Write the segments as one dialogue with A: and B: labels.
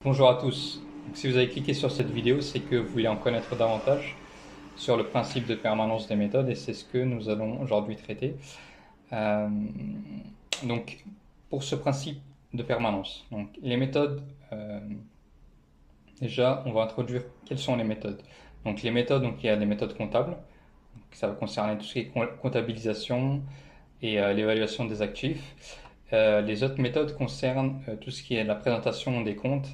A: Bonjour à tous. Donc, si vous avez cliqué sur cette vidéo, c'est que vous voulez en connaître davantage sur le principe de permanence des méthodes et c'est ce que nous allons aujourd'hui traiter. Euh, donc, pour ce principe de permanence, donc, les méthodes, déjà, on va introduire quelles sont les méthodes. Donc, les méthodes, donc, il y a des méthodes comptables, donc, ça va concerner tout ce qui est comptabilisation et l'évaluation des actifs. Les autres méthodes concernent tout ce qui est la présentation des comptes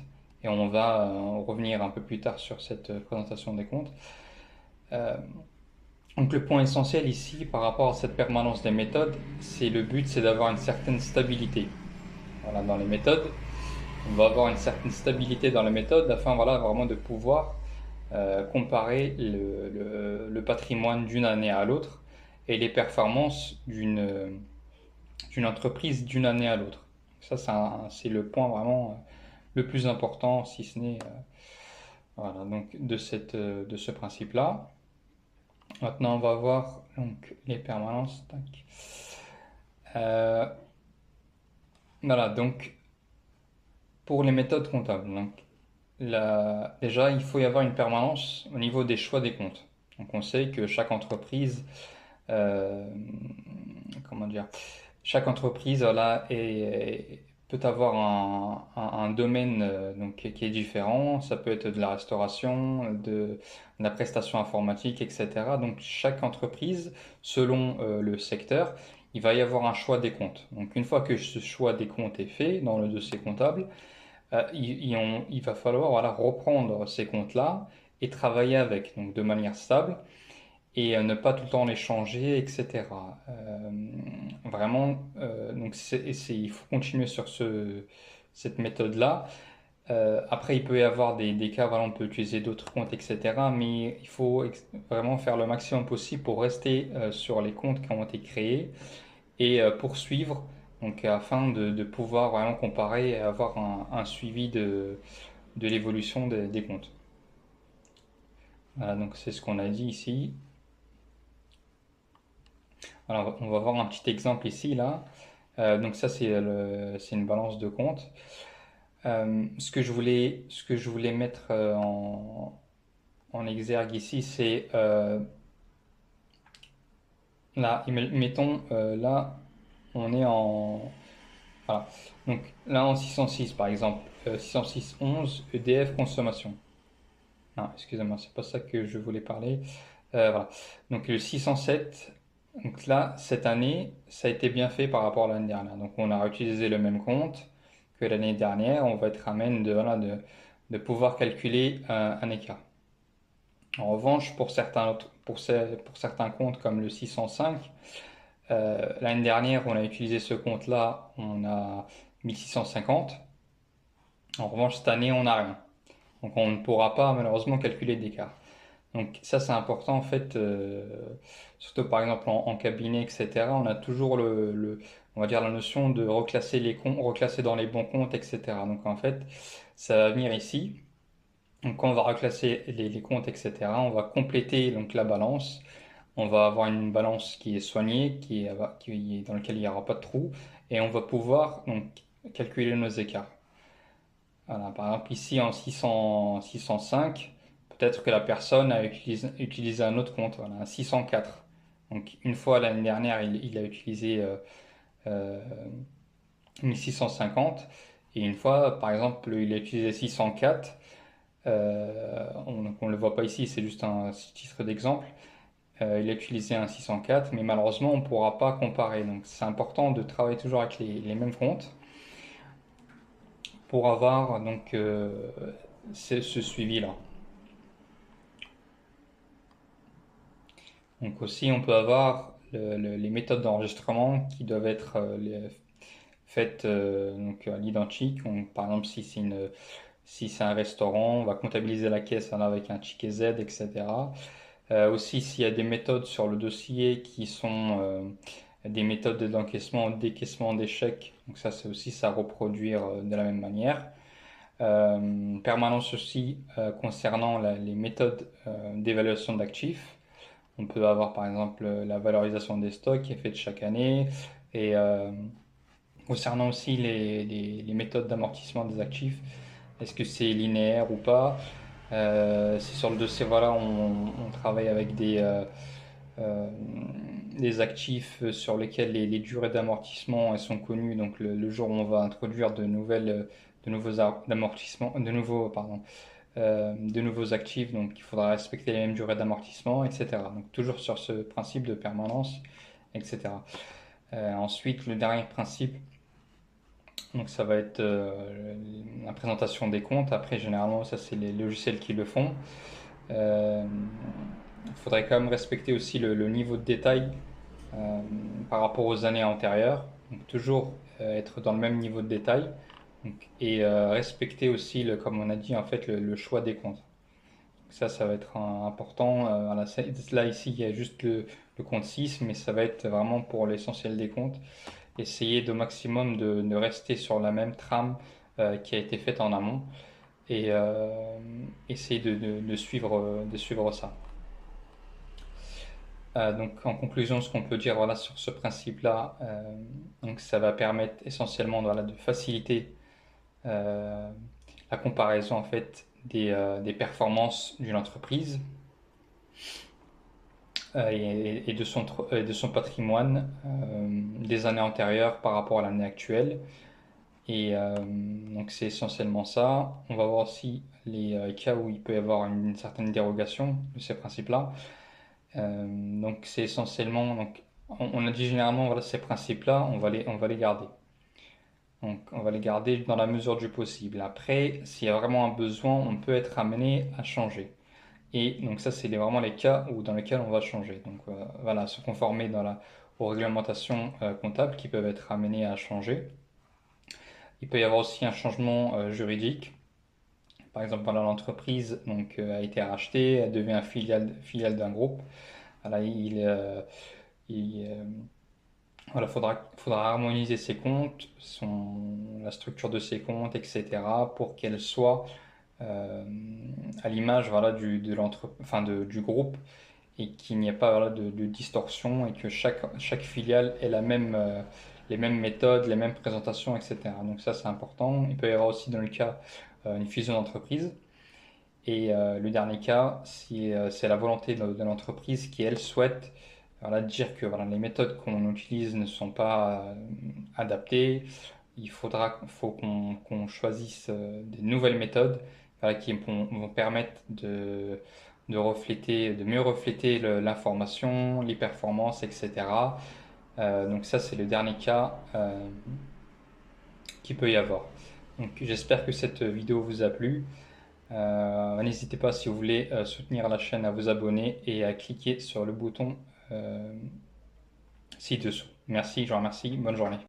A: et on va revenir un peu plus tard sur cette présentation des comptes. Euh, donc le point essentiel ici par rapport à cette permanence des méthodes, c'est le but, c'est d'avoir une certaine stabilité. Voilà, dans les méthodes, on va avoir une certaine stabilité dans les méthodes afin voilà, vraiment de pouvoir comparer le patrimoine d'une année à l'autre et les performances d'une entreprise d'une année à l'autre. Ça, c'est le point vraiment le plus important, si ce n'est voilà, donc de ce principe-là. Maintenant, on va voir donc, les permanences. Euh, voilà, donc pour les méthodes comptables. Donc, déjà, il faut y avoir une permanence au niveau des choix des comptes. Donc, on sait que chaque entreprise, euh, comment dire, chaque entreprise voilà, peut avoir un domaine donc, qui est différent. Ça peut être de la restauration, de la prestation informatique, etc. Donc chaque entreprise, selon le secteur, il va y avoir un choix des comptes. Donc une fois que ce choix des comptes est fait dans le dossier comptable, il va falloir voilà, reprendre ces comptes-là et travailler avec, donc de manière stable et ne pas tout le temps les changer, etc. Vraiment, donc il faut continuer sur cette méthode-là. Après, il peut y avoir des cas, voilà, on peut utiliser d'autres comptes, etc. Mais il faut vraiment faire le maximum possible pour rester sur les comptes qui ont été créés et poursuivre, donc afin de pouvoir vraiment comparer et avoir un suivi de l'évolution des comptes. Voilà, donc c'est ce qu'on a dit ici. Alors, on va voir un petit exemple ici, là. Donc ça, c'est une balance de compte. Ce que je voulais mettre en exergue ici, c'est là, mettons, là, on est en... Voilà. Donc là, en 606, par exemple, 606.11, EDF consommation. Non, excusez-moi, c'est pas ça que je voulais parler. Voilà. Donc le 607, donc là, cette année, ça a été bien fait par rapport à l'année dernière. Donc on a réutilisé le même compte que l'année dernière. On va être amène voilà, de pouvoir calculer un écart. En revanche, pour certains comptes comme le 605, l'année dernière, on a utilisé ce compte-là, on a 1650. En revanche, cette année, on n'a rien. Donc on ne pourra pas malheureusement calculer d'écart. Donc ça c'est important en fait, surtout par exemple en cabinet, etc. On a toujours on va dire la notion de reclasser les comptes, reclasser dans les bons comptes, etc. Donc en fait, ça va venir ici. Donc quand on va reclasser les comptes, etc., on va compléter donc la balance. On va avoir une balance qui est soignée, dans laquelle il n'y aura pas de trou, et on va pouvoir donc calculer nos écarts. Voilà, par exemple, ici en 605, peut-être que la personne a utilisé un autre compte, voilà, un 604. Donc, une fois l'année dernière, il a utilisé euh, 1650, et une fois, par exemple, il a utilisé 604. Donc on ne le voit pas ici, c'est juste un titre d'exemple. Il a utilisé un 604, mais malheureusement, on ne pourra pas comparer. Donc, c'est important de travailler toujours avec les mêmes comptes pour avoir donc ce suivi-là. Donc aussi, on peut avoir les méthodes d'enregistrement qui doivent être faites donc à l'identique. Par exemple, si c'est un restaurant, on va comptabiliser la caisse hein, avec un ticket Z, etc. Aussi, s'il y a des méthodes sur le dossier qui sont des méthodes d'encaissement, décaissement d'échecs, donc ça, c'est aussi ça à reproduire de la même manière. Permanence aussi concernant les méthodes d'évaluation d'actifs. On peut avoir par exemple la valorisation des stocks qui est faite chaque année et concernant aussi les méthodes d'amortissement des actifs. est-ce que c'est linéaire ou pas. Si sur le dossier, voilà, on travaille avec euh, des actifs sur lesquels les durées d'amortissement elles sont connues, donc le jour où on va introduire de nouveaux d'amortissement, de nouveaux actifs, donc il faudra respecter les mêmes durées d'amortissement, etc. Donc toujours sur ce principe de permanence, etc. Ensuite, le dernier principe, donc ça va être la présentation des comptes. Après, généralement, ça c'est les logiciels qui le font. Euh, Il faudrait quand même respecter aussi le niveau de détail euh, par rapport aux années antérieures. Donc toujours être dans le même niveau de détail. Donc, et respecter aussi, comme on a dit, en fait, le choix des comptes. Ça va être important. Là, ici, il y a juste le compte 6, mais ça va être vraiment pour l'essentiel des comptes. Essayer au maximum de rester sur la même trame qui a été faite en amont et essayer de suivre ça. Donc en conclusion, ce qu'on peut dire voilà, sur ce principe-là, donc ça va permettre essentiellement voilà, de faciliter euh, la comparaison en fait des performances d'une entreprise de son patrimoine des années antérieures par rapport à l'année actuelle. Et donc c'est essentiellement ça. On va voir aussi les cas où il peut y avoir une certaine dérogation de ces principes-là. Donc c'est essentiellement, donc, on a dit généralement, voilà, ces principes-là, on va les garder. Donc on va les garder dans la mesure du possible. Après, s'il y a vraiment un besoin, on peut être amené à changer. Et donc ça, c'est vraiment les cas dans lesquels on va changer. Donc voilà, se conformer aux réglementations comptables qui peuvent être amenées à changer. Il peut y avoir aussi un changement juridique. Par exemple, voilà, l'entreprise a été rachetée, elle devient un filiale d'un groupe. Voilà, il, voilà, faudra harmoniser ses comptes, la structure de ses comptes, etc., pour qu'elle soit euh, à l'image voilà, du groupe et qu'il n'y ait pas voilà, de distorsion et que chaque filiale ait les mêmes méthodes, les mêmes présentations, etc. Donc ça, c'est important. Il peut y avoir aussi dans le cas une fusion d'entreprise. Et le dernier cas, si c'est la volonté de l'entreprise qui, elle, souhaite voilà, dire que voilà, les méthodes qu'on utilise ne sont pas adaptées, faut qu'on choisisse des nouvelles méthodes voilà, qui vont permettre de mieux refléter l'information, les performances, etc. Donc ça, c'est le dernier cas qu'il peut y avoir. Donc j'espère que cette vidéo vous a plu. N'hésitez pas si vous voulez soutenir la chaîne à vous abonner et à cliquer sur le bouton ci-dessous. Merci, je vous remercie, bonne journée.